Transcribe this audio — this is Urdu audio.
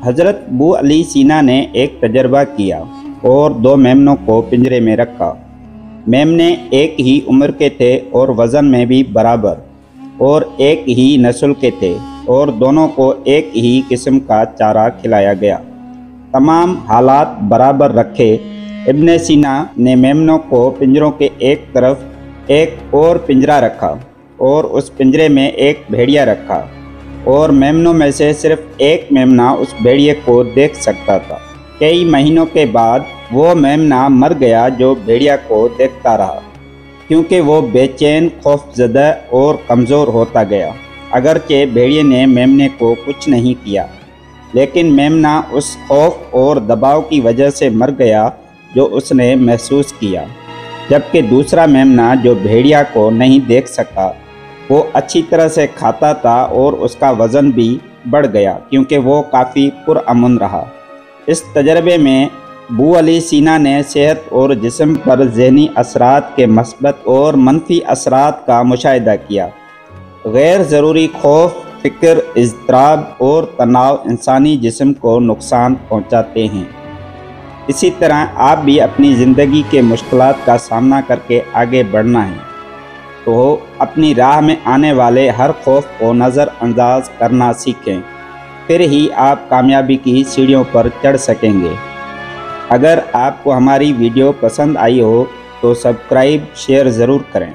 حضرت ابو علی سینا نے ایک تجربہ کیا اور 2 میمنوں کو پنجرے میں رکھا۔ میمنے ایک ہی عمر کے تھے اور وزن میں بھی برابر، اور ایک ہی نسل کے تھے، اور دونوں کو ایک ہی قسم کا چارہ کھلایا گیا۔ تمام حالات برابر رکھے، ابن سینا نے میمنوں کو پنجروں کے ایک طرف ایک اور پنجرہ رکھا اور اس پنجرے میں ایک بھیڑیا رکھا، اور میمنوں میں سے صرف ایک میمنہ اس بھیڑیے کو دیکھ سکتا تھا۔ کئی مہینوں کے بعد وہ میمنہ مر گیا جو بھیڑیا کو دیکھتا رہا، کیونکہ وہ بے چین، خوف زدہ اور کمزور ہوتا گیا۔ اگرچہ بھیڑیے نے میمنے کو کچھ نہیں کیا، لیکن میمنہ اس خوف اور دباؤ کی وجہ سے مر گیا جو اس نے محسوس کیا، جبکہ دوسرا میمنہ جو بھیڑیا کو نہیں دیکھ سکا، وہ اچھی طرح سے کھاتا تھا اور اس کا وزن بھی بڑھ گیا کیونکہ وہ کافی پرامن رہا۔ اس تجربے میں ابو علی سینا نے صحت اور جسم پر ذہنی اثرات کے مثبت اور منفی اثرات کا مشاہدہ کیا۔ غیر ضروری خوف، فکر، اضطراب اور تناؤ انسانی جسم کو نقصان پہنچاتے ہیں۔ اسی طرح آپ بھی اپنی زندگی کے مشکلات کا سامنا کر کے آگے بڑھنا ہے تو اپنی راہ میں آنے والے ہر خوف کو نظر انداز کرنا سیکھیں، پھر ہی آپ کامیابی کی سیڑھیوں پر چڑھ سکیں گے۔ اگر آپ کو ہماری ویڈیو پسند آئی ہو تو سبسکرائب، شیئر ضرور کریں۔